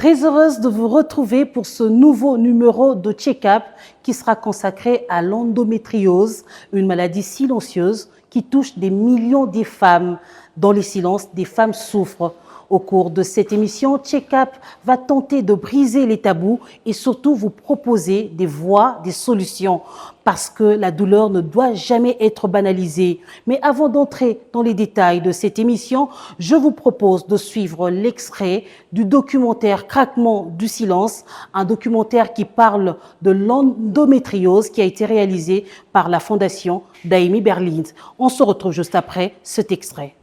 Très heureuse de vous retrouver pour ce nouveau numéro de Check-up qui sera consacré à l'endométriose, une maladie silencieuse qui touche des millions de femmes. Dans le silence, des femmes souffrent. Au cours de cette émission, Check-up va tenter de briser les tabous et surtout vous proposer des voies, des solutions, parce que la douleur ne doit jamais être banalisée. Mais avant d'entrer dans les détails de cette émission, je vous propose de suivre l'extrait du documentaire Craquement du silence, un documentaire qui parle de l'endométriose qui a été réalisé par la fondation d'Amy Berlin. On se retrouve juste après cet extrait.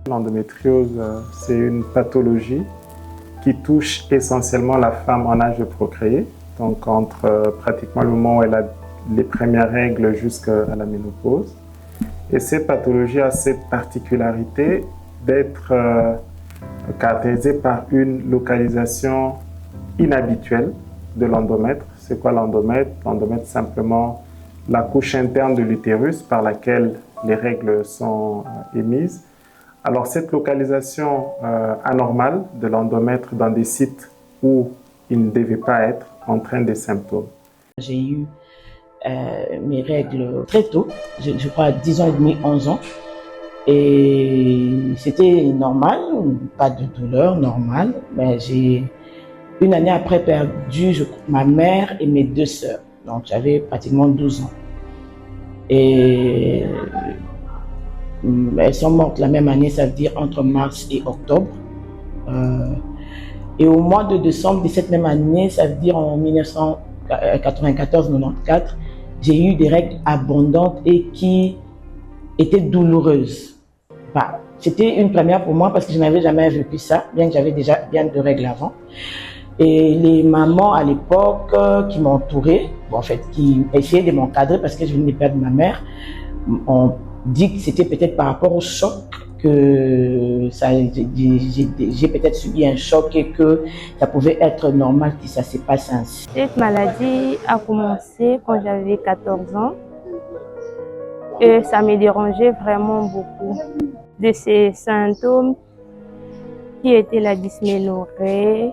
L'endométriose, c'est une pathologie qui touche essentiellement la femme en âge de procréer, donc entre pratiquement le moment où elle a les premières règles jusqu'à la ménopause. Et cette pathologie a cette particularité d'être caractérisée par une localisation inhabituelle de l'endomètre. C'est quoi l'endomètre? L'endomètre, c'est simplement la couche interne de l'utérus par laquelle les règles sont émises. Alors, cette localisation anormale de l'endomètre dans des sites où il ne devait pas être entraîne des symptômes. J'ai eu mes règles très tôt, je crois à 10 ans et demi, 11 ans. Et c'était normal, pas de douleur, normal. Mais j'ai, une année après, perdu ma mère et mes deux sœurs. Donc, j'avais pratiquement 12 ans. Et elles sont mortes la même année, ça veut dire entre mars et octobre. Et au mois de décembre de cette même année, ça veut dire en 1994-94, j'ai eu des règles abondantes et qui étaient douloureuses. Enfin, c'était une première pour moi parce que je n'avais jamais vécu ça, bien que j'avais déjà bien de règles avant. Et les mamans à l'époque qui m'entouraient, en fait, qui essayaient de m'encadrer parce que je venais de perdre ma mère, ont dit que c'était peut-être par rapport au choc que j'ai peut-être subi un choc et que ça pouvait être normal que ça se passe ainsi. Cette maladie a commencé quand j'avais 14 ans et ça me dérangeait vraiment beaucoup. De ces symptômes qui étaient la dysménorrhée,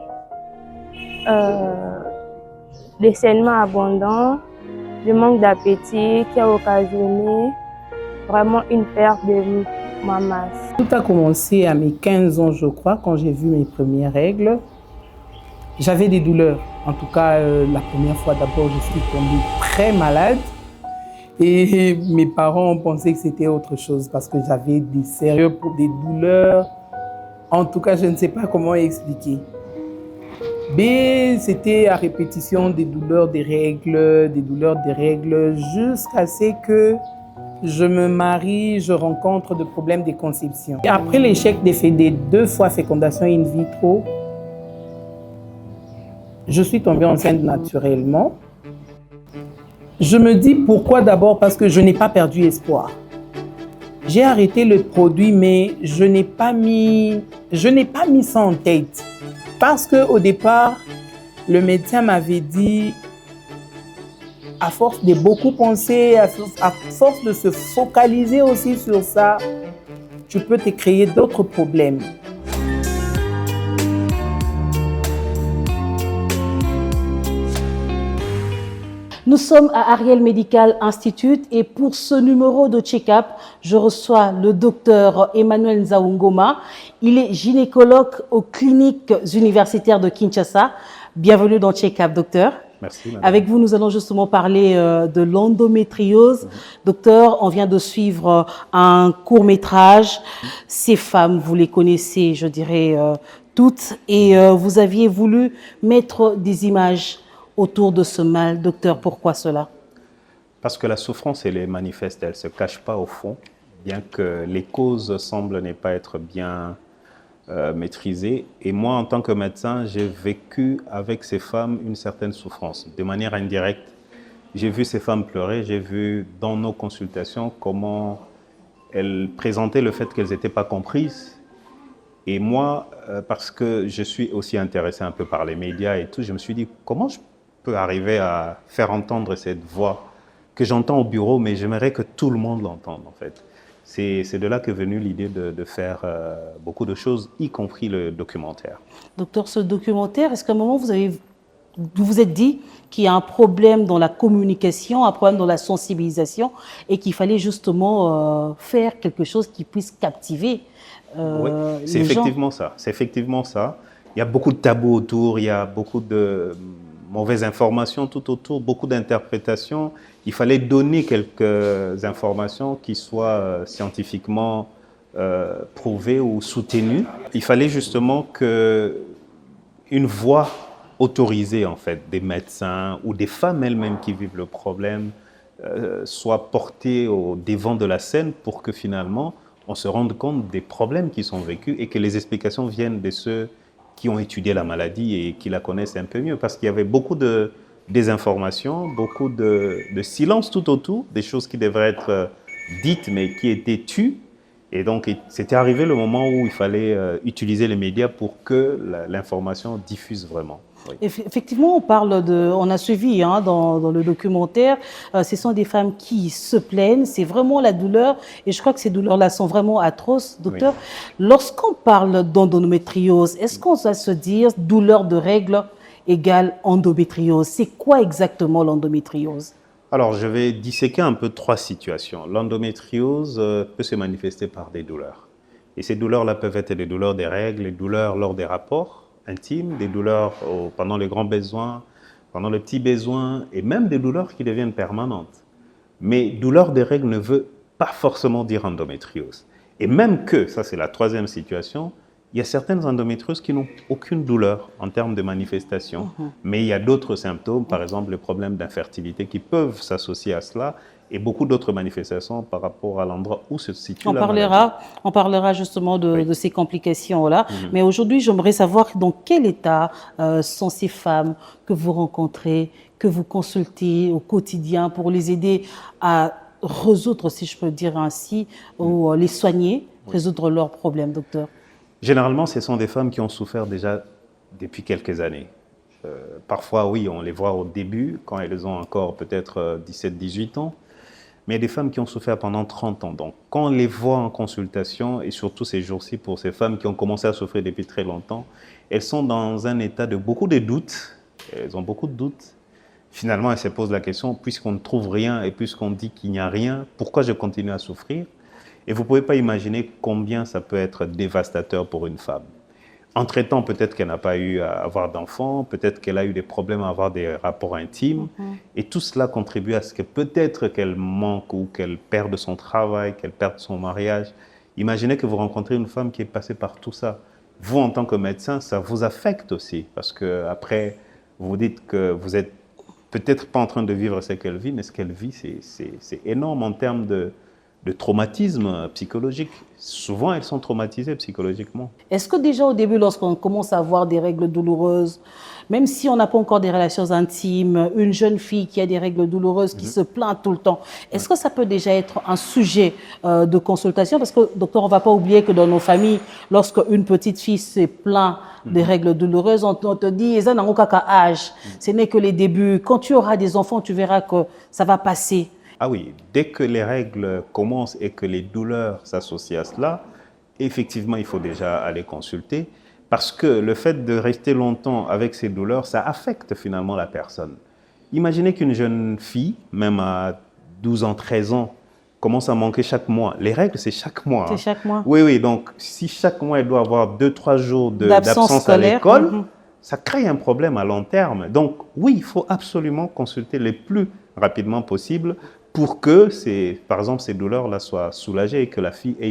des saignements abondants, le manque d'appétit qui a occasionné vraiment une perte de ma masse. Tout a commencé à mes 15 ans, je crois, quand j'ai vu mes premières règles. J'avais des douleurs. En tout cas, la première fois, d'abord, je suis tombée très malade. Et mes parents ont pensé que c'était autre chose parce que j'avais des des douleurs. En tout cas, je ne sais pas comment expliquer. Mais c'était à répétition des douleurs des règles, jusqu'à ce que je me marie, je rencontre des problèmes de conception. Et après l'échec des 2 fois fécondation in vitro, je suis tombée enceinte naturellement. Je me dis pourquoi d'abord? Parce que je n'ai pas perdu espoir. J'ai arrêté le produit, mais je n'ai pas mis ça en tête. Parce qu'au départ, le médecin m'avait dit, à force de beaucoup penser, à force de se focaliser aussi sur ça, tu peux te créer d'autres problèmes. Nous sommes à Ariel Medical Institute et pour ce numéro de Check-up, je reçois le docteur Emmanuel Nzaoungoma. Il est gynécologue aux cliniques universitaires de Kinshasa. Bienvenue dans Check-up, docteur. Merci. Madame. Avec vous, nous allons justement parler de l'endométriose. Docteur, on vient de suivre un court-métrage. Ces femmes, vous les connaissez, je dirais, toutes. Et vous aviez voulu mettre des images autour de ce mal. Docteur, pourquoi cela? Parce que la souffrance, elle est manifeste, elle ne se cache pas au fond, bien que les causes semblent ne pas être bien maîtrisées. Et moi, en tant que médecin, j'ai vécu avec ces femmes une certaine souffrance. De manière indirecte, j'ai vu ces femmes pleurer, j'ai vu dans nos consultations comment elles présentaient le fait qu'elles n'étaient pas comprises. Et moi, parce que je suis aussi intéressé un peu par les médias et tout, je me suis dit, comment je peux arriver à faire entendre cette voix que j'entends au bureau, mais j'aimerais que tout le monde l'entende, en fait. C'est de là qu'est venue l'idée de faire beaucoup de choses, y compris le documentaire. Docteur, ce documentaire, est-ce qu'à un moment vous vous êtes dit qu'il y a un problème dans la communication, un problème dans la sensibilisation et qu'il fallait justement faire quelque chose qui puisse captiver Oui, c'est les gens? effectivement ça. C'est effectivement ça. Il y a beaucoup de tabous autour, il y a beaucoup de mauvaises informations tout autour, beaucoup d'interprétations. Il fallait donner quelques informations qui soient scientifiquement prouvées ou soutenues. Il fallait justement que une voix autorisée, en fait, des médecins ou des femmes elles-mêmes qui vivent le problème soit portée au devant de la scène pour que finalement on se rende compte des problèmes qui sont vécus et que les explications viennent de ceux qui ont étudié la maladie et qui la connaissent un peu mieux. Parce qu'il y avait beaucoup de désinformation, beaucoup de silence tout autour, des choses qui devraient être dites mais qui étaient tues. Et donc, c'était arrivé le moment où il fallait utiliser les médias pour que l'information diffuse vraiment. Oui. Effectivement, on a suivi dans le documentaire, ce sont des femmes qui se plaignent, c'est vraiment la douleur, et je crois que ces douleurs-là sont vraiment atroces, docteur. Oui. Lorsqu'on parle d'endométriose, est-ce qu'on va se dire douleur de règles égale endométriose? C'est quoi exactement l'endométriose? Alors, je vais disséquer un peu trois situations. L'endométriose peut se manifester par des douleurs. Et ces douleurs-là peuvent être des douleurs des règles, les douleurs lors des rapports intimes, des douleurs pendant les grands besoins, pendant les petits besoins, et même des douleurs qui deviennent permanentes. Mais douleur des règles ne veut pas forcément dire endométriose. Et même que, ça c'est la troisième situation, il y a certaines endométrioses qui n'ont aucune douleur en termes de manifestation, mais il y a d'autres symptômes, par exemple les problèmes d'infertilité qui peuvent s'associer à cela, et beaucoup d'autres manifestations par rapport à l'endroit où se situe la maladie. On parlera justement de ces complications-là. Mais aujourd'hui, j'aimerais savoir dans quel état sont ces femmes que vous rencontrez, que vous consultez au quotidien pour les aider à résoudre, si je peux dire ainsi, ou les soigner, résoudre leurs problèmes, docteur. Généralement, ce sont des femmes qui ont souffert déjà depuis quelques années. Parfois, oui, on les voit au début, quand elles ont encore peut-être 17-18 ans, mais il y a des femmes qui ont souffert pendant 30 ans. Donc, quand on les voit en consultation, et surtout ces jours-ci pour ces femmes qui ont commencé à souffrir depuis très longtemps, elles sont dans un état de beaucoup de doutes. Elles ont beaucoup de doutes. Finalement, elles se posent la question, puisqu'on ne trouve rien et puisqu'on dit qu'il n'y a rien, pourquoi je continue à souffrir? Et vous ne pouvez pas imaginer combien ça peut être dévastateur pour une femme. Entre-temps, peut-être qu'elle n'a pas eu à avoir d'enfants, peut-être qu'elle a eu des problèmes à avoir des rapports intimes. Et tout cela contribue à ce que peut-être qu'elle manque ou qu'elle perde son travail, qu'elle perde son mariage. Imaginez que vous rencontrez une femme qui est passée par tout ça. Vous, en tant que médecin, ça vous affecte aussi. Parce qu'après, vous vous dites que vous n'êtes peut-être pas en train de vivre ce qu'elle vit, mais ce qu'elle vit, c'est énorme en termes de traumatisme psychologique. Souvent, elles sont traumatisées psychologiquement. Est-ce que déjà au début, lorsqu'on commence à avoir des règles douloureuses, même si on n'a pas encore des relations intimes, une jeune fille qui a des règles douloureuses, qui se plaint tout le temps, est-ce que ça peut déjà être un sujet de consultation? Parce que, docteur, on ne va pas oublier que dans nos familles, lorsque une petite fille se plaint des règles douloureuses, on te dit, ça n'a aucun âge. Ce n'est que les débuts. Quand tu auras des enfants, tu verras que ça va passer. Ah oui, dès que les règles commencent et que les douleurs s'associent à cela, effectivement, il faut déjà aller consulter parce que le fait de rester longtemps avec ces douleurs, ça affecte finalement la personne. Imaginez qu'une jeune fille, même à 12 ans, 13 ans, commence à manquer chaque mois. Les règles, c'est chaque mois. C'est chaque mois. Oui, oui, donc si chaque mois, elle doit avoir 2-3 jours d'absence à l'école, ça crée un problème à long terme. Donc oui, il faut absolument consulter le plus rapidement possible pour que, par exemple, ces douleurs-là soient soulagées et que la fille ait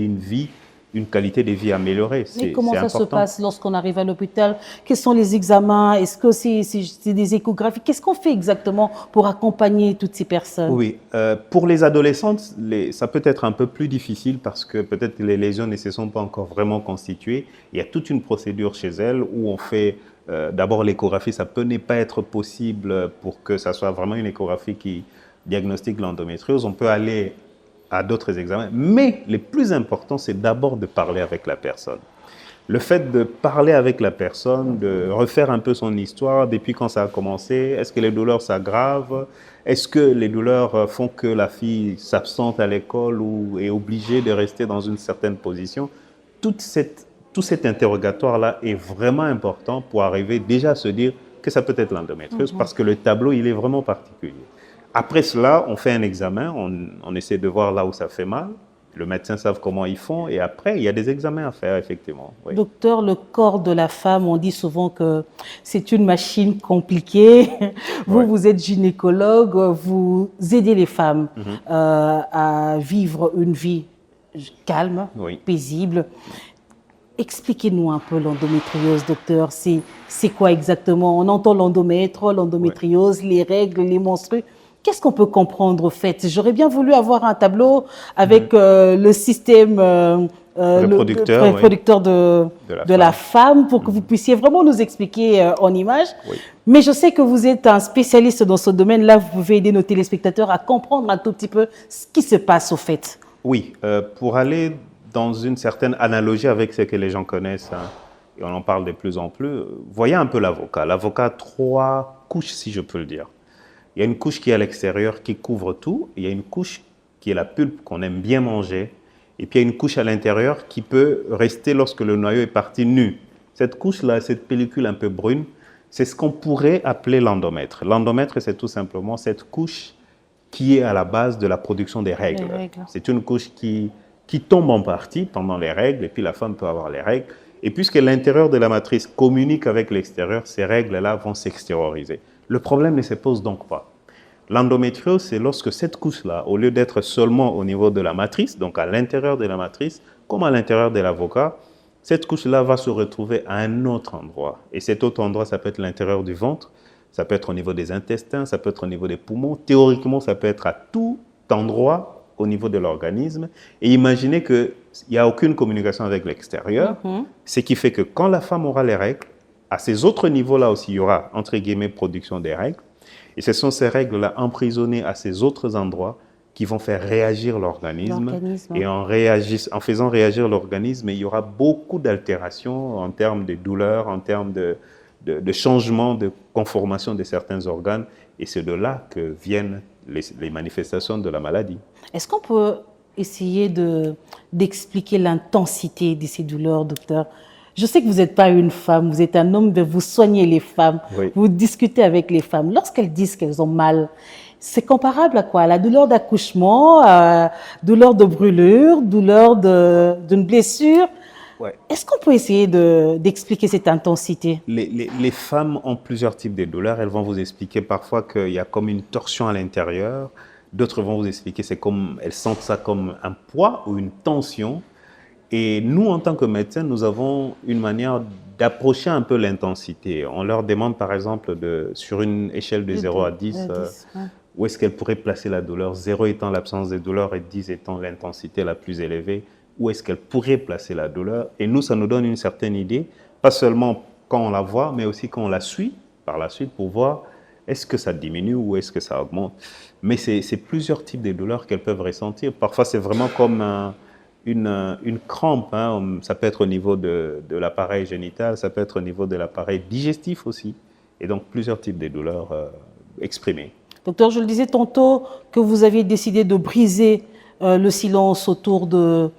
une qualité de vie améliorée. Mais comment ça se passe lorsqu'on arrive à l'hôpital? Quels sont les examens? Est-ce que c'est des échographies? Qu'est-ce qu'on fait exactement pour accompagner toutes ces personnes? Oui, pour les adolescentes, ça peut être un peu plus difficile parce que peut-être les lésions ne se sont pas encore vraiment constituées. Il y a toute une procédure chez elles où on fait d'abord l'échographie. Ça peut ne pas être possible pour que ça soit vraiment une échographie qui diagnostique l'endométriose. On peut aller à d'autres examens, mais le plus important, c'est d'abord de parler avec la personne. Le fait de parler avec la personne, de refaire un peu son histoire, depuis quand ça a commencé, est-ce que les douleurs s'aggravent, est-ce que les douleurs font que la fille s'absente à l'école ou est obligée de rester dans une certaine position, tout cet interrogatoire-là est vraiment important pour arriver déjà à se dire que ça peut être l'endométriose, parce que le tableau, il est vraiment particulier. Après cela, on fait un examen, on essaie de voir là où ça fait mal. Le médecin savent comment ils font et après, il y a des examens à faire, effectivement. Oui. Docteur, le corps de la femme, on dit souvent que c'est une machine compliquée. Vous, vous êtes gynécologue, vous aidez les femmes à vivre une vie calme, paisible. Expliquez-nous un peu l'endométriose, docteur. C'est quoi exactement? On entend l'endométriose, les règles, les menstrues. Qu'est-ce qu'on peut comprendre au fait? J'aurais bien voulu avoir un tableau avec le système reproducteur de la femme pour que vous puissiez vraiment nous expliquer en images. Mais je sais que vous êtes un spécialiste dans ce domaine. Là, vous pouvez aider nos téléspectateurs à comprendre un tout petit peu ce qui se passe au fait. Oui, pour aller dans une certaine analogie avec ce que les gens connaissent, hein, et on en parle de plus en plus, voyez un peu l'avocat. L'avocat a 3 couches, si je peux le dire. Il y a une couche qui est à l'extérieur, qui couvre tout. Il y a une couche qui est la pulpe qu'on aime bien manger. Et puis il y a une couche à l'intérieur qui peut rester lorsque le noyau est parti nu. Cette couche-là, cette pellicule un peu brune, c'est ce qu'on pourrait appeler l'endomètre. L'endomètre, c'est tout simplement cette couche qui est à la base de la production des règles. C'est une couche qui tombe en partie pendant les règles, et puis la femme peut avoir les règles. Et puisque l'intérieur de la matrice communique avec l'extérieur, ces règles-là vont s'extérioriser. Le problème ne se pose donc pas. L'endométriose, c'est lorsque cette couche-là, au lieu d'être seulement au niveau de la matrice, donc à l'intérieur de la matrice, comme à l'intérieur de l'avocat, cette couche-là va se retrouver à un autre endroit. Et cet autre endroit, ça peut être l'intérieur du ventre, ça peut être au niveau des intestins, ça peut être au niveau des poumons. Théoriquement, ça peut être à tout endroit au niveau de l'organisme. Et imaginez qu'il n'y a aucune communication avec l'extérieur, ce qui fait que quand la femme aura les règles, à ces autres niveaux-là aussi, il y aura, entre guillemets, production des règles. Et ce sont ces règles-là emprisonnées à ces autres endroits qui vont faire réagir l'organisme. Et en faisant réagir l'organisme, il y aura beaucoup d'altérations en termes de douleurs, en termes de changements, de conformation de certains organes. Et c'est de là que viennent les manifestations de la maladie. Est-ce qu'on peut essayer d'expliquer l'intensité de ces douleurs, docteur? Je sais que vous n'êtes pas une femme, vous êtes un homme, mais vous soignez les femmes, vous discutez avec les femmes. Lorsqu'elles disent qu'elles ont mal, c'est comparable à quoi? À la douleur d'accouchement, douleur de brûlure, douleur d'une blessure? Est-ce qu'on peut essayer d'expliquer cette intensité? Les femmes ont plusieurs types de douleurs. Elles vont vous expliquer parfois qu'il y a comme une torsion à l'intérieur. D'autres vont vous expliquer elles sentent ça comme un poids ou une tension. Et nous, en tant que médecins, nous avons une manière d'approcher un peu l'intensité. On leur demande, par exemple, sur une échelle de 0 à 10, où est-ce qu'elles pourraient placer la douleur, 0 étant l'absence de douleur et 10 étant l'intensité la plus élevée, où est-ce qu'elles pourraient placer la douleur. Et nous, ça nous donne une certaine idée, pas seulement quand on la voit, mais aussi quand on la suit par la suite pour voir est-ce que ça diminue ou est-ce que ça augmente. Mais c'est plusieurs types de douleurs qu'elles peuvent ressentir. Parfois, c'est vraiment comme une crampe, hein. Ça peut être au niveau de l'appareil génital, ça peut être au niveau de l'appareil digestif aussi, et donc plusieurs types de douleurs exprimées. Docteur, je le disais tantôt que vous aviez décidé de briser le silence autour de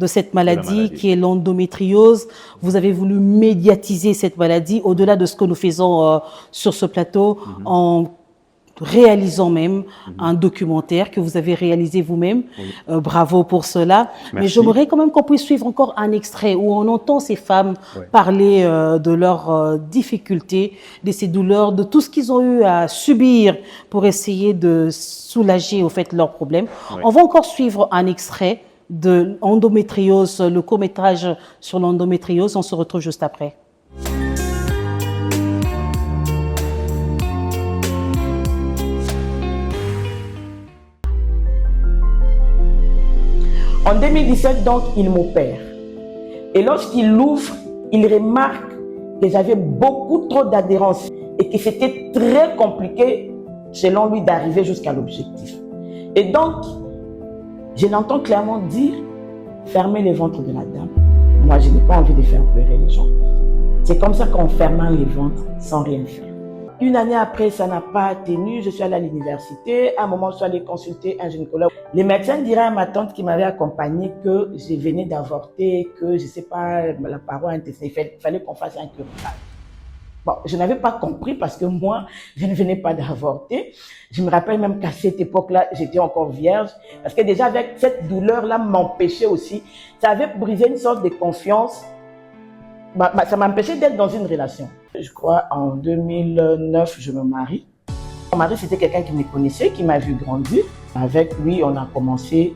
cette maladie qui est l'endométriose. Vous avez voulu médiatiser cette maladie au-delà de ce que nous faisons sur ce plateau en réalisant même un documentaire que vous avez réalisé vous-même. Bravo pour cela. Merci. Mais j'aimerais quand même qu'on puisse suivre encore un extrait où on entend ces femmes parler de leurs difficultés, de ces douleurs, de tout ce qu'ils ont eu à subir pour essayer de soulager au fait leurs problèmes. On va encore suivre un extrait de l'endométriose, le court-métrage sur l'endométriose. On se retrouve juste après. En 2017, donc, il m'opère. Et lorsqu'il l'ouvre, il remarque que j'avais beaucoup trop d'adhérence et que c'était très compliqué, selon lui, d'arriver jusqu'à l'objectif. Et donc, je l'entends clairement dire, fermez le ventre de la dame. Moi, je n'ai pas envie de faire pleurer les gens. C'est comme ça qu'en fermant les ventres sans rien faire. Une année après, ça n'a pas tenu. Je suis allée à l'université. À un moment, je suis allée consulter un gynécologue. Les médecins diraient à ma tante qui m'avait accompagnée que je venais d'avorter, que je ne sais pas, la paroi intestinale, il fallait qu'on fasse un curetage. Bon, je n'avais pas compris parce que moi, je ne venais pas d'avorter. Je me rappelle même qu'à cette époque-là, j'étais encore vierge. Parce que déjà, avec cette douleur-là, m'empêchait aussi. Ça avait brisé une sorte de confiance. Ça m'empêchait d'être dans une relation. Je crois en 2009, je me marie. Mon mari, c'était quelqu'un qui me connaissait, qui m'a vu grandir. Avec lui, on a commencé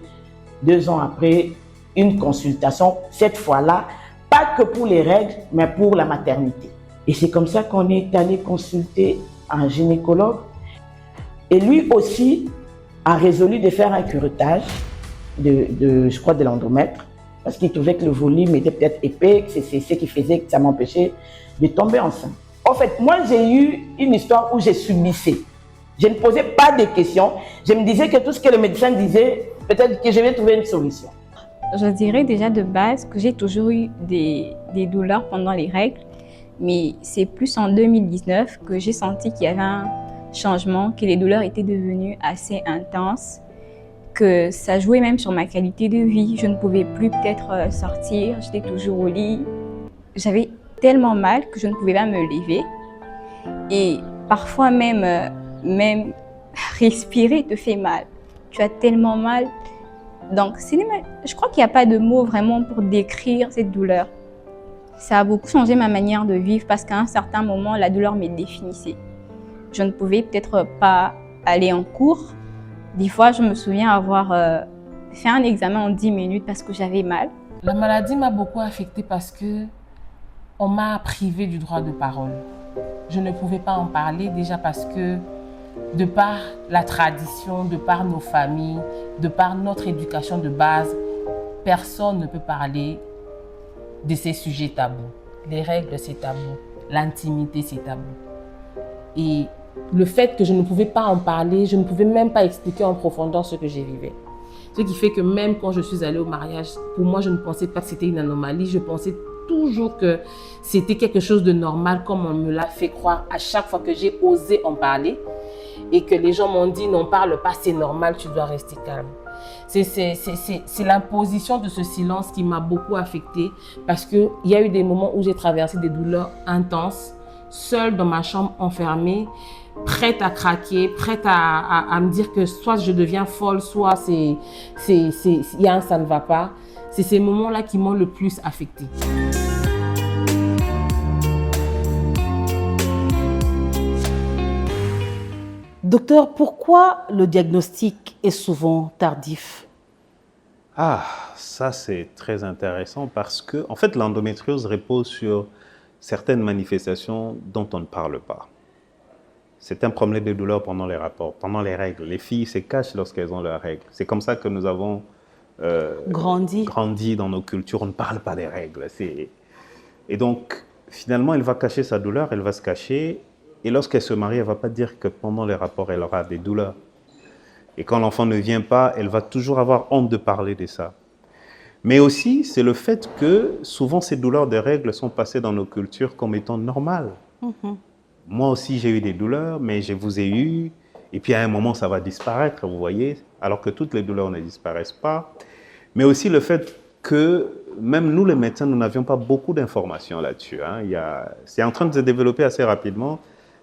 2 ans après une consultation. Cette fois-là, pas que pour les règles, mais pour la maternité. Et c'est comme ça qu'on est allé consulter un gynécologue. Et lui aussi a résolu de faire un curettage je crois, de l'endomètre. Parce qu'il trouvait que le volume était peut-être épais, que c'est ce qui faisait que ça m'empêchait de tomber enceinte. En fait, moi, j'ai eu une histoire où j'ai submissé. Je ne posais pas de questions. Je me disais que tout ce que le médecin disait, peut-être que je vais trouver une solution. Je dirais déjà de base que j'ai toujours eu des douleurs pendant les règles. Mais c'est plus en 2019 que j'ai senti qu'il y avait un changement, que les douleurs étaient devenues assez intenses, que ça jouait même sur ma qualité de vie. Je ne pouvais plus peut-être sortir, j'étais toujours au lit. J'avais tellement mal que je ne pouvais pas me lever. Et parfois même respirer te fait mal. Tu as tellement mal. Donc je crois qu'il n'y a pas de mots vraiment pour décrire cette douleur. Ça a beaucoup changé ma manière de vivre parce qu'à un certain moment, la douleur me définissait. Je ne pouvais peut-être pas aller en cours. Des fois, je me souviens avoir fait un examen en 10 minutes parce que j'avais mal. La maladie m'a beaucoup affectée parce que on m'a privée du droit de parole. Je ne pouvais pas en parler déjà parce que de par la tradition, de par nos familles, de par notre éducation de base, personne ne peut parler de ces sujets tabous. Les règles, c'est tabou. L'intimité, c'est tabou. Et le fait que je ne pouvais pas en parler, je ne pouvais même pas expliquer en profondeur ce que j'ai vécu. Ce qui fait que même quand je suis allée au mariage, pour moi, je ne pensais pas que c'était une anomalie. Je pensais toujours que c'était quelque chose de normal, comme on me l'a fait croire à chaque fois que j'ai osé en parler. Et que les gens m'ont dit, n'en parle pas, c'est normal, tu dois rester calme. C'est l'imposition de ce silence qui m'a beaucoup affectée parce qu'il y a eu des moments où j'ai traversé des douleurs intenses, seule dans ma chambre enfermée, prête à craquer, prête à me dire que soit je deviens folle, soit il y a un ça ne va pas. C'est ces moments-là qui m'ont le plus affectée. Docteur, pourquoi le diagnostic est souvent tardif? Ah, ça c'est très intéressant parce que, en fait, l'endométriose repose sur certaines manifestations dont on ne parle pas. C'est un problème de douleur pendant les rapports, pendant les règles. Les filles se cachent lorsqu'elles ont leurs règles. C'est comme ça que nous avons grandi dans nos cultures. On ne parle pas des règles. Et donc, finalement, elle va cacher sa douleur, elle va se cacher. Et lorsqu'elle se marie, elle ne va pas dire que pendant les rapports, elle aura des douleurs. Et quand l'enfant ne vient pas, elle va toujours avoir honte de parler de ça. Mais aussi, c'est le fait que souvent ces douleurs de règles sont passées dans nos cultures comme étant normales. Moi aussi, j'ai eu des douleurs, mais je vous ai eu. Et puis à un moment, ça va disparaître, vous voyez, alors que toutes les douleurs ne disparaissent pas. Mais aussi le fait que même nous, les médecins, nous n'avions pas beaucoup d'informations là-dessus. C'est en train de se développer assez rapidement.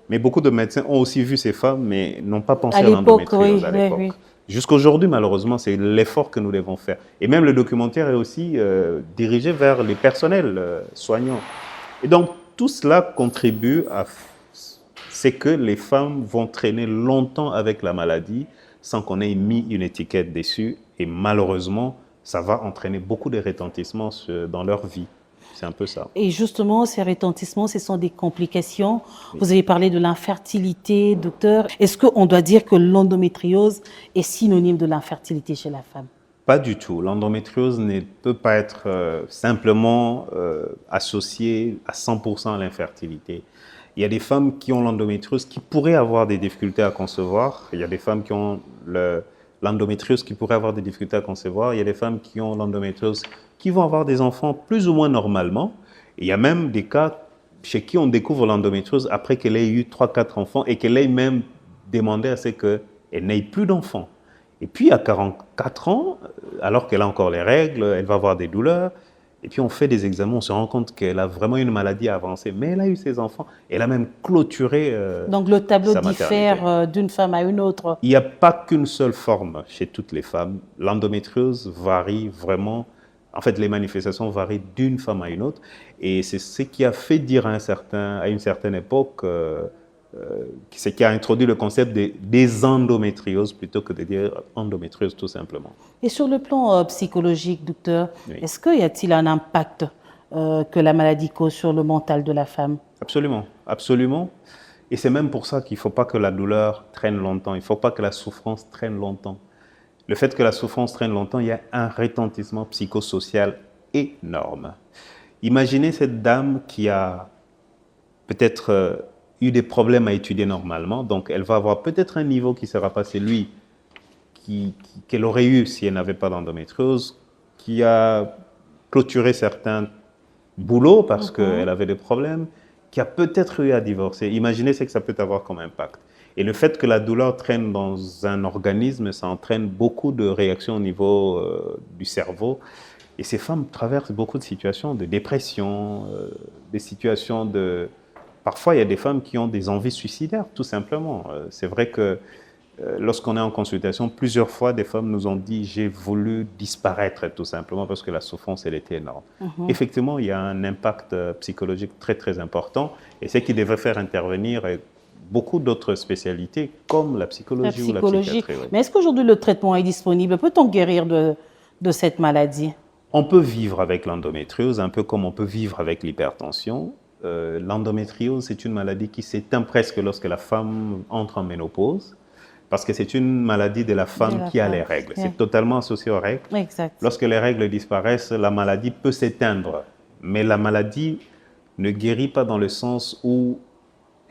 Mais beaucoup de médecins ont aussi vu ces femmes, mais n'ont pas pensé à l'endométriose à l'époque. Oui. Jusqu'aujourd'hui, malheureusement, c'est l'effort que nous devons faire. Et même le documentaire est aussi dirigé vers les personnels soignants. Et donc, tout cela contribue à... C'est que les femmes vont traîner longtemps avec la maladie sans qu'on ait mis une étiquette dessus. Et malheureusement, ça va entraîner beaucoup de retentissements dans leur vie. C'est un peu ça. Et justement, ces retentissements, ce sont des complications. Oui. Vous avez parlé de l'infertilité, docteur. Est-ce qu'on doit dire que l'endométriose est synonyme de l'infertilité chez la femme? Pas du tout. L'endométriose ne peut pas être simplement associée à 100% à l'infertilité. Il y a des femmes qui ont l'endométriose qui pourraient avoir des difficultés à concevoir. Il y a des femmes qui ont l'endométriose qui pourraient avoir des difficultés à concevoir. Il y a des femmes qui ont l'endométriose qui vont avoir des enfants plus ou moins normalement. Et il y a même des cas chez qui on découvre l'endométriose après qu'elle ait eu 3-4 enfants et qu'elle ait même demandé à ce qu'elle n'ait plus d'enfants. Et puis à 44 ans, alors qu'elle a encore les règles, elle va avoir des douleurs. Et puis on fait des examens, on se rend compte qu'elle a vraiment une maladie avancée. Mais elle a eu ses enfants, elle a même clôturé Donc le tableau sa maternité. diffère d'une femme à une autre. Il n'y a pas qu'une seule forme chez toutes les femmes. L'endométriose varie vraiment. En fait, les manifestations varient d'une femme à une autre. Et c'est ce qui a fait dire à une certaine époque, ce qui a introduit le concept des endométrioses plutôt que de dire endométriose tout simplement. Et sur le plan psychologique, docteur, Oui. est-ce qu'il y a-t-il un impact que la maladie cause sur le mental de la femme? Absolument, absolument. Et c'est même pour ça qu'il ne faut pas que la douleur traîne longtemps, il ne faut pas que la souffrance traîne longtemps. Le fait que la souffrance traîne longtemps, il y a un retentissement psychosocial énorme. Imaginez cette dame qui a peut-être eu des problèmes à étudier normalement, donc elle va avoir peut-être un niveau qui ne sera pas celui qu'elle aurait eu si elle n'avait pas d'endométriose, qui a clôturé certains boulots parce qu'elle avait des problèmes, qui a peut-être eu à divorcer. Imaginez ce que ça peut avoir comme impact. Et le fait que la douleur traîne dans un organisme, ça entraîne beaucoup de réactions au niveau du cerveau. Et ces femmes traversent beaucoup de situations de dépression, des situations de... Parfois, il y a des femmes qui ont des envies suicidaires, tout simplement. C'est vrai que lorsqu'on est en consultation, plusieurs fois, des femmes nous ont dit « j'ai voulu disparaître », tout simplement, parce que la souffrance, elle était énorme. Effectivement, il y a un impact psychologique très, très important. Et c'est qui devrait faire intervenir beaucoup d'autres spécialités, comme la psychologie ou la psychiatrie. Oui. Mais est-ce qu'aujourd'hui, le traitement est disponible? Peut-on guérir de cette maladie? On peut vivre avec l'endométriose, un peu comme on peut vivre avec l'hypertension. L'endométriose, c'est une maladie qui s'éteint presque lorsque la femme entre en ménopause, parce que c'est une maladie de la femme qui a les règles. Yeah. C'est totalement associé aux règles. Exact. Lorsque les règles disparaissent, la maladie peut s'éteindre. Mais la maladie ne guérit pas dans le sens où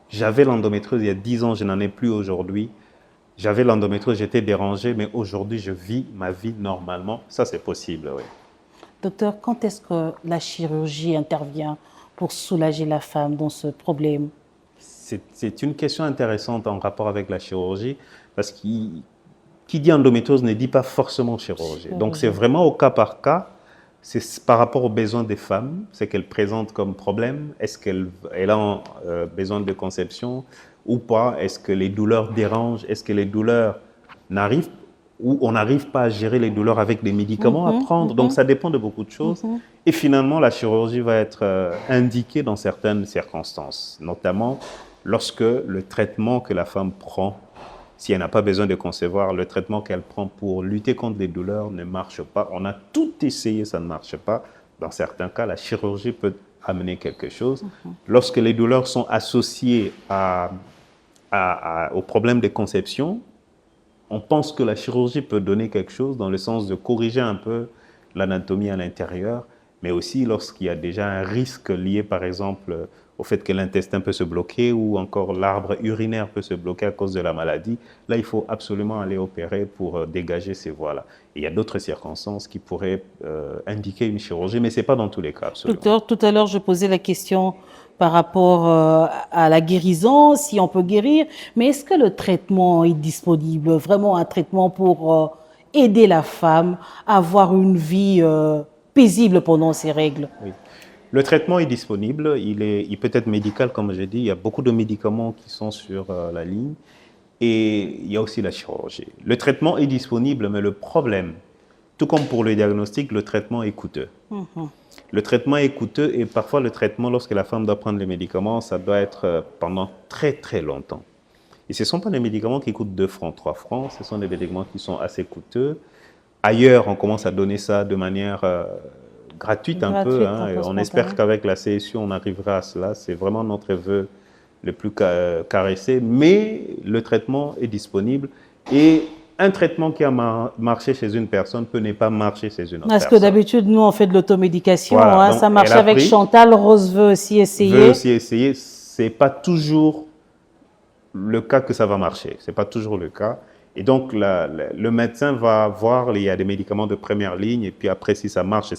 j'avais l'endométriose il y a 10 ans, je n'en ai plus aujourd'hui. J'avais l'endométriose, j'étais dérangé, mais aujourd'hui, je vis ma vie normalement. Ça, c'est possible, oui. Docteur, quand est-ce que la chirurgie intervient pour soulager la femme dans ce problème? C'est une question intéressante en rapport avec la chirurgie, parce que qui dit endométriose ne dit pas forcément chirurgie. Donc, c'est vraiment au cas par cas. C'est par rapport aux besoins des femmes, ce qu'elles présentent comme problème. Est-ce qu'elle a besoin de conception ou pas? Est-ce que les douleurs dérangent? Est-ce que les douleurs n'arrivent ou on n'arrive pas à gérer les douleurs avec des médicaments à prendre? Donc, ça dépend de beaucoup de choses. Et finalement, la chirurgie va être indiquée dans certaines circonstances, notamment lorsque le traitement que la femme prend, si elle n'a pas besoin de concevoir, le traitement qu'elle prend pour lutter contre les douleurs ne marche pas. On a tout essayé, ça ne marche pas. Dans certains cas, la chirurgie peut amener quelque chose. Lorsque les douleurs sont associées au problème de conception, on pense que la chirurgie peut donner quelque chose dans le sens de corriger un peu l'anatomie à l'intérieur, mais aussi lorsqu'il y a déjà un risque lié, par exemple, au fait que l'intestin peut se bloquer ou encore l'arbre urinaire peut se bloquer à cause de la maladie. Là, il faut absolument aller opérer pour dégager ces voies-là. Il y a d'autres circonstances qui pourraient indiquer une chirurgie, mais ce n'est pas dans tous les cas, absolument. Docteur, tout à l'heure, je posais la question par rapport à la guérison, si on peut guérir, mais est-ce que le traitement est disponible, vraiment un traitement pour aider la femme à avoir une vie paisible pendant ses règles? Oui. Le traitement est disponible, il peut être médical, comme j'ai dit, il y a beaucoup de médicaments qui sont sur la ligne et il y a aussi la chirurgie. Le traitement est disponible, mais le problème, tout comme pour le diagnostic, le traitement est coûteux. Le traitement est coûteux et parfois le traitement, lorsque la femme doit prendre les médicaments, ça doit être pendant très très longtemps. Et ce ne sont pas des médicaments qui coûtent 2 francs, 3 francs, ce sont des médicaments qui sont assez coûteux. Ailleurs, on commence à donner ça de manière gratuite un peu. Hein, et on espère qu'avec la CSU, on arrivera à cela. C'est vraiment notre vœu le plus caressé. Mais le traitement est disponible et un traitement qui a marché chez une personne peut ne pas marcher chez une autre personne. Parce que d'habitude, nous, on fait de l'automédication. Voilà, hein, ça marche avec Chantal. Rose veut aussi essayer. Veut aussi essayer. Ce n'est pas toujours le cas que ça va marcher. Ce n'est pas toujours le cas. Et donc, le médecin va voir, il y a des médicaments de première ligne, et puis après, si ça marche,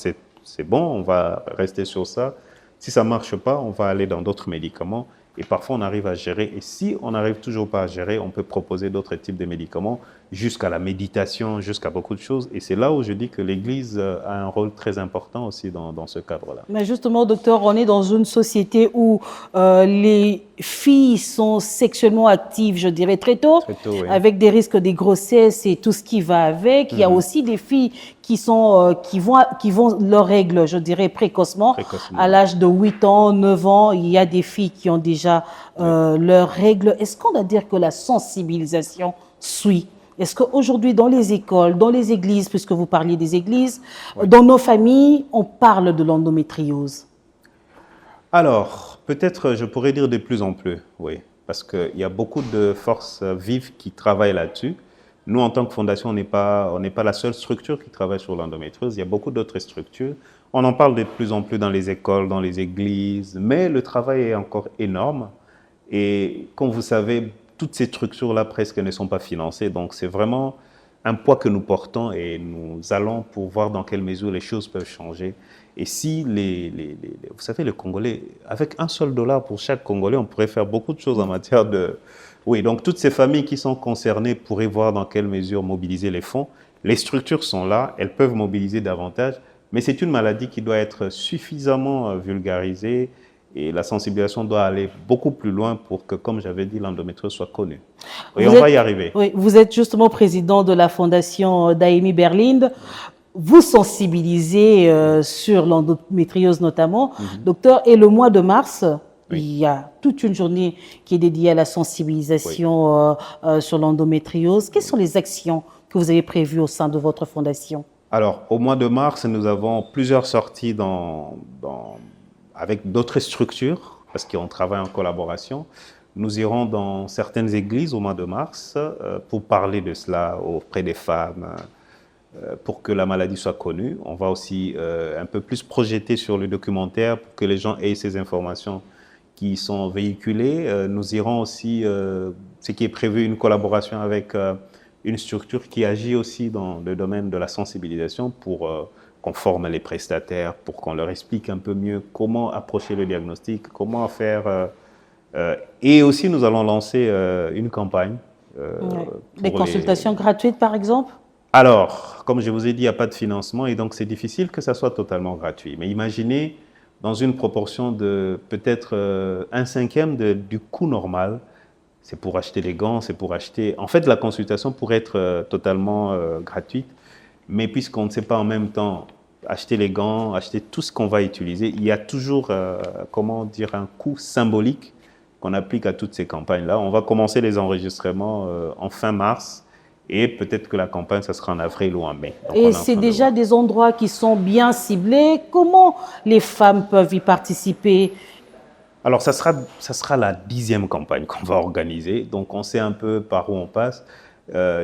c'est bon, on va rester sur ça. Si ça ne marche pas, on va aller dans d'autres médicaments. Et parfois, on arrive à gérer. Et si on n'arrive toujours pas à gérer, on peut proposer d'autres types de médicaments, jusqu'à la méditation, jusqu'à beaucoup de choses. Et c'est là où je dis que l'Église a un rôle très important aussi dans ce cadre-là. Mais justement, docteur, on est dans une société où les filles sont sexuellement actives, je dirais, très tôt, Oui. avec des risques de grossesse et tout ce qui va avec. Il y a aussi des filles qui vont leurs règles, je dirais, précocement. À l'âge de 8 ans, 9 ans, il y a des filles qui ont déjà leurs règles. Est-ce qu'on doit dire que la sensibilisation suit? Est-ce qu'aujourd'hui, dans les écoles, dans les églises, puisque vous parliez des églises, dans nos familles, on parle de l'endométriose? Alors, peut-être je pourrais dire de plus en plus, oui, parce qu'il y a beaucoup de forces vives qui travaillent là-dessus. Nous, en tant que fondation, on n'est pas la seule structure qui travaille sur l'endométriose. Il y a beaucoup d'autres structures. On en parle de plus en plus dans les écoles, dans les églises, mais le travail est encore énorme. Et comme vous savez, toutes ces structures-là presque ne sont pas financées. Donc, c'est vraiment un poids que nous portons et nous allons pour voir dans quelle mesure les choses peuvent changer. Et si vous savez, les Congolais, avec $1 pour chaque Congolais, on pourrait faire beaucoup de choses en matière de... Oui, donc toutes ces familles qui sont concernées pourraient voir dans quelle mesure mobiliser les fonds. Les structures sont là, elles peuvent mobiliser davantage, mais c'est une maladie qui doit être suffisamment vulgarisée et la sensibilisation doit aller beaucoup plus loin pour que, comme j'avais dit, l'endométriose soit connue. Et on va y arriver. Oui, vous êtes justement président de la fondation d'Aimé Berlinde. Vous sensibilisez sur l'endométriose notamment. Docteur, et le mois de mars, il y a toute une journée qui est dédiée à la sensibilisation sur l'endométriose. Quelles sont les actions que vous avez prévues au sein de votre fondation? Alors, au mois de mars, nous avons plusieurs sorties avec d'autres structures, parce qu'on travaille en collaboration. Nous irons dans certaines églises au mois de mars pour parler de cela auprès des femmes, pour que la maladie soit connue. On va aussi un peu plus projeter sur le documentaire pour que les gens aient ces informations qui sont véhiculées. Nous irons aussi, ce qui est prévu, une collaboration avec une structure qui agit aussi dans le domaine de la sensibilisation pour qu'on forme les prestataires, pour qu'on leur explique un peu mieux comment approcher le diagnostic, comment faire. Et aussi, nous allons lancer une campagne. Des consultations gratuites, par exemple? Alors, comme je vous ai dit, il n'y a pas de financement et donc c'est difficile que ça soit totalement gratuit. Mais imaginez, dans une proportion de peut-être 1/5 du coût normal, c'est pour acheter les gants, c'est pour acheter... En fait, la consultation pourrait être totalement gratuite, mais puisqu'on ne sait pas en même temps acheter les gants, acheter tout ce qu'on va utiliser, il y a toujours, comment dire, un coût symbolique qu'on applique à toutes ces campagnes-là. On va commencer les enregistrements en fin mars et peut-être que la campagne, ça sera en avril ou en mai. Donc, et c'est déjà des endroits qui sont bien ciblés. Comment les femmes peuvent y participer? Alors, ça sera la 10e campagne qu'on va organiser. Donc, on sait un peu par où on passe.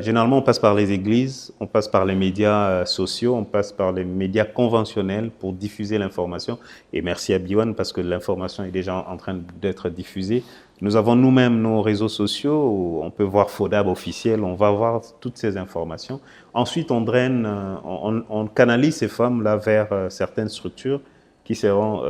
Généralement, on passe par les églises, on passe par les médias sociaux, on passe par les médias conventionnels pour diffuser l'information. Et merci à Biwan parce que l'information est déjà en train d'être diffusée. Nous avons nous-mêmes nos réseaux sociaux où on peut voir FODAB officiel, on va voir toutes ces informations. Ensuite, on canalise ces femmes-là vers certaines structures qui seront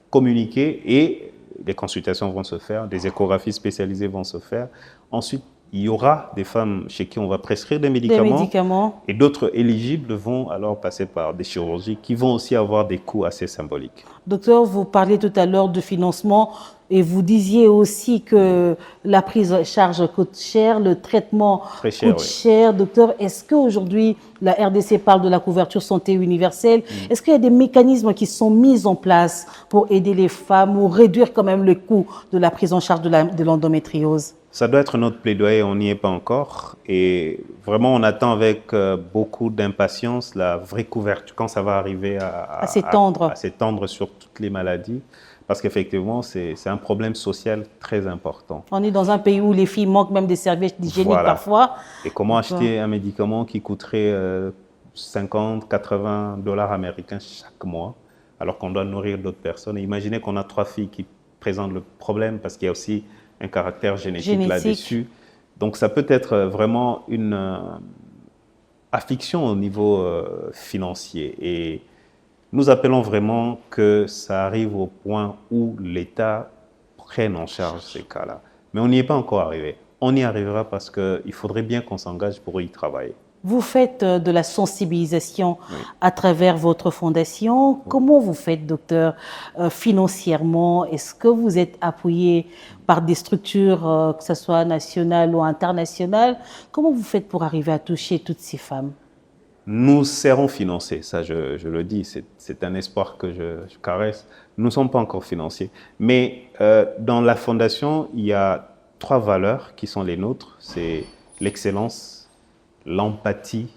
communiquées et des consultations vont se faire, des échographies spécialisées vont se faire. Ensuite, il y aura des femmes chez qui on va prescrire des médicaments. Et d'autres éligibles vont alors passer par des chirurgies qui vont aussi avoir des coûts assez symboliques. Docteur, vous parliez tout à l'heure de financement et vous disiez aussi que la prise en charge coûte cher, le traitement coûte cher. Docteur, est-ce qu'aujourd'hui, la RDC parle de la couverture santé universelle? Est-ce qu'il y a des mécanismes qui sont mis en place pour aider les femmes ou réduire quand même le coût de la prise en charge de l'endométriose? Ça doit être notre plaidoyer, on n'y est pas encore. Et vraiment, on attend avec beaucoup d'impatience la vraie couverture, quand ça va arriver à s'étendre sur toutes les maladies. Parce qu'effectivement, c'est un problème social très important. On est dans un pays où les filles manquent même des services hygiéniques parfois. Et comment acheter un médicament qui coûterait 50, 80 $ américains chaque mois, alors qu'on doit nourrir d'autres personnes. Et imaginez qu'on a 3 filles qui présentent le problème parce qu'il y a aussi un caractère génétique là-dessus. Donc ça peut être vraiment une affliction au niveau financier. Et Nous appelons vraiment que ça arrive au point où l'État prenne en charge ces cas-là. Mais on n'y est pas encore arrivé. On y arrivera parce qu'il faudrait bien qu'on s'engage pour y travailler. Vous faites de la sensibilisation Oui. à travers votre fondation. Comment vous faites, docteur, financièrement? Est-ce que vous êtes appuyé par des structures, que ce soit nationales ou internationales? Comment vous faites pour arriver à toucher toutes ces femmes? Nous serons financés, ça je le dis, c'est un espoir que je caresse. Nous ne sommes pas encore financiers. Mais dans la fondation, il y a 3 valeurs qui sont les nôtres. C'est l'excellence, l'empathie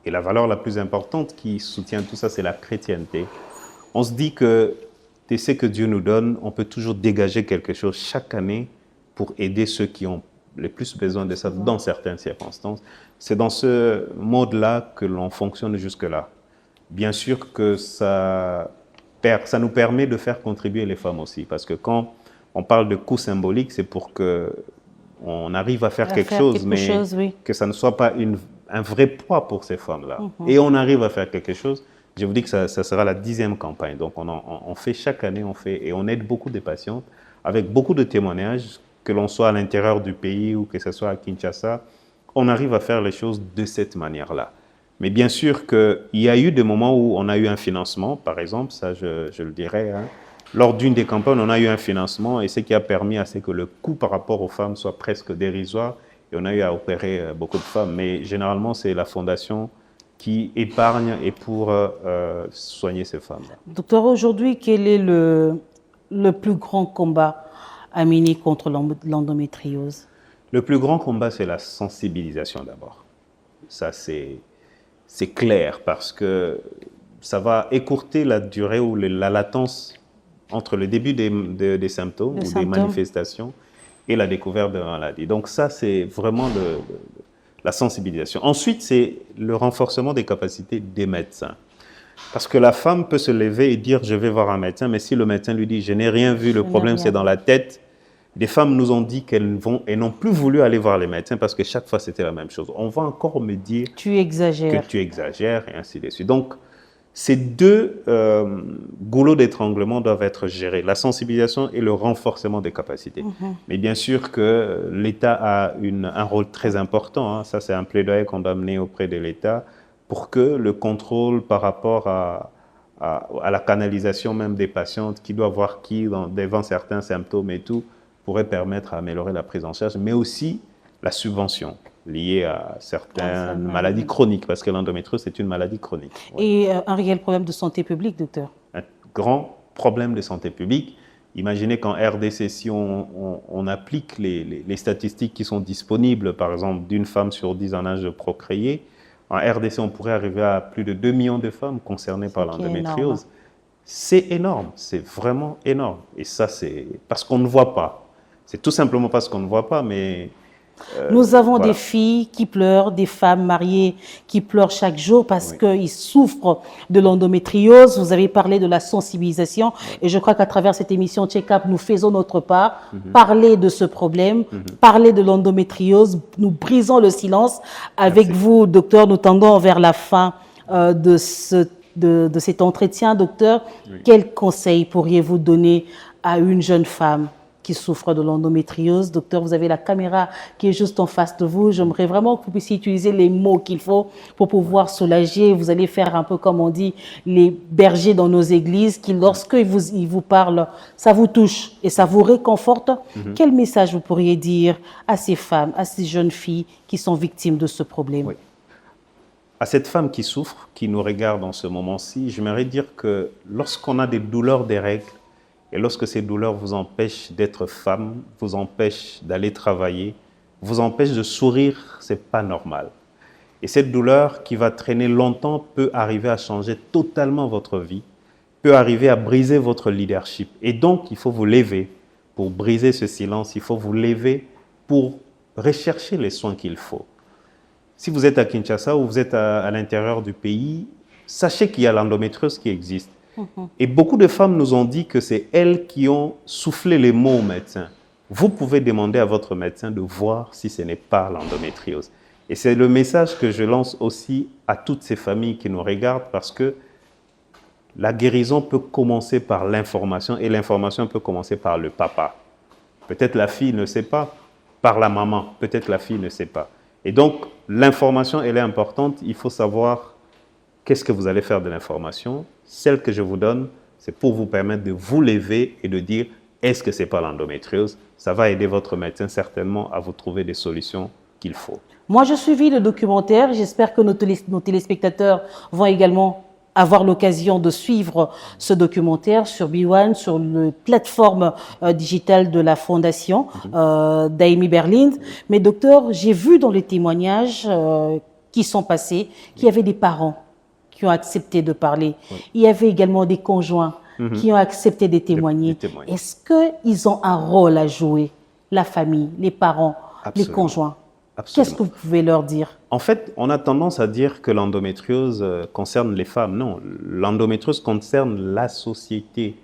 et la valeur la plus importante qui soutient tout ça, c'est la chrétienté. On se dit que de ce que Dieu nous donne, on peut toujours dégager quelque chose chaque année pour aider ceux qui ont le plus besoin de ça dans certaines circonstances. C'est dans ce mode-là que l'on fonctionne jusque-là. Bien sûr que ça nous permet de faire contribuer les femmes aussi, parce que quand on parle de coût symbolique, c'est pour qu'on arrive à faire quelque chose, mais oui, que ça ne soit pas un vrai poids pour ces femmes-là. Et on arrive à faire quelque chose. Je vous dis que ça sera la 10e campagne. Donc on fait chaque année, et on aide beaucoup de patientes avec beaucoup de témoignages, que l'on soit à l'intérieur du pays ou que ce soit à Kinshasa. On arrive à faire les choses de cette manière-là. Mais bien sûr qu'il y a eu des moments où on a eu un financement, par exemple, ça je le dirais. Hein. Lors d'une des campagnes, on a eu un financement et ce qui a permis à ce que le coût par rapport aux femmes soit presque dérisoire. Et on a eu à opérer beaucoup de femmes. Mais généralement, c'est la fondation qui épargne et pour soigner ces femmes-là. Docteur, aujourd'hui, quel est le plus grand combat à mener contre l'endométriose? Le plus grand combat, c'est la sensibilisation d'abord. Ça, c'est clair parce que ça va écourter la durée ou la latence entre le début des symptômes ou des manifestations et la découverte de la maladie. Donc ça, c'est vraiment la sensibilisation. Ensuite, c'est le renforcement des capacités des médecins. Parce que la femme peut se lever et dire « je vais voir un médecin », mais si le médecin lui dit « je n'ai rien vu, le problème c'est dans la tête », des femmes nous ont dit qu'elles n'ont plus voulu aller voir les médecins parce que chaque fois c'était la même chose. On va encore me dire tu exagères. Que tu exagères et ainsi de suite. Donc, ces 2 goulots d'étranglement doivent être gérés, la sensibilisation et le renforcement des capacités. Mais bien sûr que l'État a un rôle très important. Hein. Ça, c'est un plaidoyer qu'on doit mener auprès de l'État pour que le contrôle par rapport à la canalisation même des patientes, qui doit voir qui devant certains symptômes et tout, pourrait permettre d'améliorer la prise en charge, mais aussi la subvention liée à certaines maladies chroniques, parce que l'endométriose, c'est une maladie chronique. Ouais. Et un réel problème de santé publique, docteur? Un grand problème de santé publique. Imaginez qu'en RDC, si on applique les statistiques qui sont disponibles, par exemple, d'une femme sur 10 en âge de procréer, en RDC, on pourrait arriver à plus de 2 millions de femmes concernées par l'endométriose. C'est énorme, c'est vraiment énorme. Et ça, c'est parce qu'on ne voit pas. C'est tout simplement parce qu'on ne voit pas, mais... Nous avons des filles qui pleurent, des femmes mariées qui pleurent chaque jour parce qu'ils souffrent de l'endométriose. Vous avez parlé de la sensibilisation et je crois qu'à travers cette émission Check-up, nous faisons notre part, parler de ce problème, parler de l'endométriose. Nous brisons le silence. Avec vous, docteur, nous tendons vers la fin de cet entretien. Docteur, quels conseils pourriez-vous donner à une jeune femme qui souffre de l'endométriose? Docteur, vous avez la caméra qui est juste en face de vous. J'aimerais vraiment que vous puissiez utiliser les mots qu'il faut pour pouvoir soulager. Vous allez faire un peu comme on dit les bergers dans nos églises qui, lorsqu'ils vous parlent, ça vous touche et ça vous réconforte. Quel message vous pourriez dire à ces femmes, à ces jeunes filles qui sont victimes de ce problème? À cette femme qui souffre, qui nous regarde en ce moment-ci, j'aimerais dire que lorsqu'on a des douleurs des règles, et lorsque ces douleurs vous empêchent d'être femme, vous empêchent d'aller travailler, vous empêchent de sourire, ce n'est pas normal. Et cette douleur qui va traîner longtemps peut arriver à changer totalement votre vie, peut arriver à briser votre leadership. Et donc, il faut vous lever pour briser ce silence, il faut vous lever pour rechercher les soins qu'il faut. Si vous êtes à Kinshasa ou vous êtes à l'intérieur du pays, sachez qu'il y a l'endométriose qui existe. Et beaucoup de femmes nous ont dit que c'est elles qui ont soufflé les mots au médecin. Vous pouvez demander à votre médecin de voir si ce n'est pas l'endométriose. Et c'est le message que je lance aussi à toutes ces familles qui nous regardent parce que La guérison peut commencer par l'information et l'information peut commencer par le papa. Peut-être la fille ne sait pas, par la maman, peut-être la fille ne sait pas. Et donc, l'information, elle est importante. Il faut savoir qu'est-ce que vous allez faire de l'information. Celle que je vous donne, c'est pour vous permettre de vous lever et de dire, est-ce que ce n'est pas l'endométriose? Ça va aider votre médecin certainement à vous trouver des solutions qu'il faut. Moi, je suivis le documentaire. J'espère que nos téléspectateurs vont également avoir l'occasion de suivre ce documentaire sur B1, sur la plateforme digitale de la Fondation d'Amy Berlin. Mais docteur, j'ai vu dans les témoignages qui sont passés qu'il y avait des parents qui ont accepté de parler. Oui. Il y avait également des conjoints qui ont accepté de témoigner. Est-ce qu'ils ont un rôle à jouer, la famille, les parents, les conjoints? Qu'est-ce que vous pouvez leur dire? En fait, on a tendance à dire que l'endométriose concerne les femmes. Non, l'endométriose concerne la société.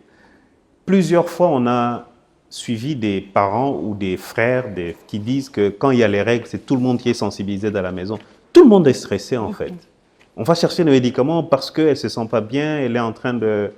Plusieurs fois, on a suivi des parents ou des frères qui disent que quand il y a les règles, c'est tout le monde qui est sensibilisé dans la maison. Tout le monde est stressé en fait. On va chercher le médicament parce qu'elle ne se sent pas bien, elle est en train de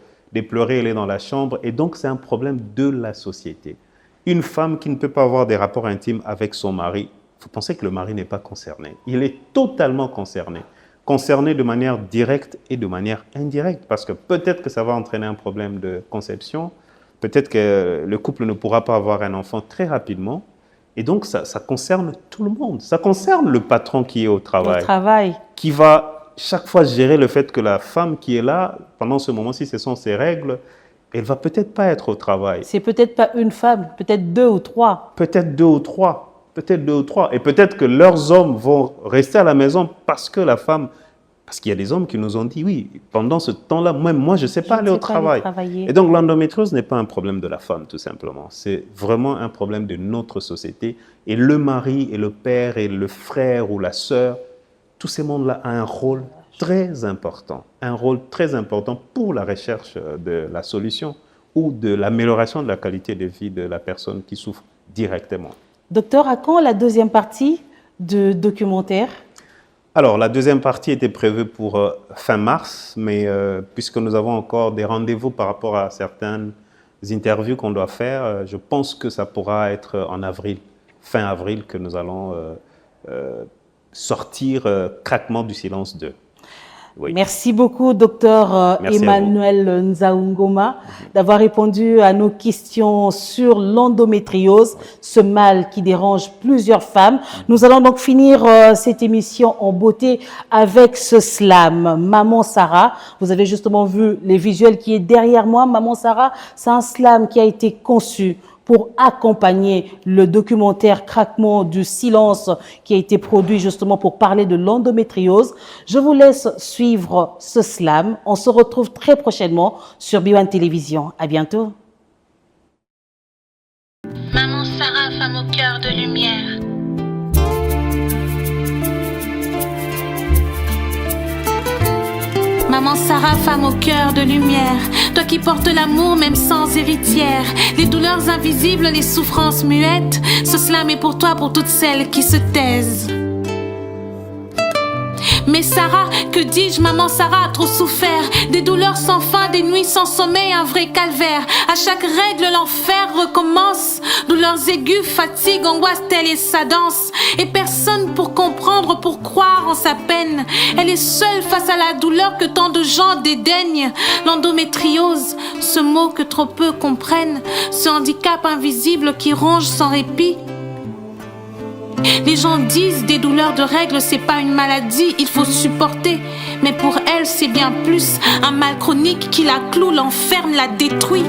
pleurer, elle est dans la chambre. Et donc, c'est un problème de la société. Une femme qui ne peut pas avoir des rapports intimes avec son mari, vous pensez que le mari n'est pas concerné. Il est totalement concerné. Concerné de manière directe et de manière indirecte. Parce que peut-être que ça va entraîner un problème de conception. Peut-être que le couple ne pourra pas avoir un enfant très rapidement. Et donc, ça concerne tout le monde. Ça concerne le patron qui est au travail. Qui va chaque fois gérer le fait que la femme qui est là, pendant ce moment-ci, ce sont ses règles, elle ne va peut-être pas être au travail. C'est peut-être pas une femme, peut-être 2 ou 3. Peut-être 2 ou 3. Peut-être 2 ou 3. Et peut-être que leurs hommes vont rester à la maison parce que la femme... Parce qu'il y a des hommes qui nous ont dit, oui, pendant ce temps-là, même moi, je ne sais pas aller au travail. Et donc, l'endométriose n'est pas un problème de la femme, tout simplement. C'est vraiment un problème de notre société. Et le mari, et le père, et le frère ou la sœur, tous ces mondes-là ont un rôle très important. Un rôle très important pour la recherche de la solution ou de l'amélioration de la qualité de vie de la personne qui souffre directement. Docteur, à quand la deuxième partie du documentaire? Alors, la deuxième partie était prévue pour fin mars, mais puisque nous avons encore des rendez-vous par rapport à certaines interviews qu'on doit faire, je pense que ça pourra être en avril, fin avril, que nous allons sortir Craquement du silence 2. Oui. Merci beaucoup, docteur Emmanuel Nzaoungoma, d'avoir répondu à nos questions sur l'endométriose, ce mal qui dérange plusieurs femmes. Nous allons donc finir cette émission en beauté avec ce slam, Maman Sarah. Vous avez justement vu les visuels qui est derrière moi. Maman Sarah, c'est un slam qui a été conçu pour accompagner le documentaire Craquement du silence qui a été produit justement pour parler de l'endométriose. Je vous laisse suivre ce slam. On se retrouve très prochainement sur B1 Télévision. À bientôt. Maman Sarah, femme au cœur de lumière. Maman Sarah, femme au cœur de lumière, toi qui portes l'amour même sans héritière, les douleurs invisibles, les souffrances muettes, ce slam est pour toi, pour toutes celles qui se taisent. Mais Sarah, que dis-je, maman Sarah a trop souffert, des douleurs sans fin, des nuits sans sommeil, un vrai calvaire. À chaque règle, l'enfer recommence, douleurs aiguës, fatigue, angoisse, telle est sa danse. Et personne pour comprendre, pour croire en sa peine. Elle est seule face à la douleur que tant de gens dédaignent. L'endométriose, ce mot que trop peu comprennent, ce handicap invisible qui ronge sans répit. Les gens disent des douleurs de règles, c'est pas une maladie, il faut supporter. Mais pour elle, c'est bien plus un mal chronique qui la cloue, l'enferme, la détruit.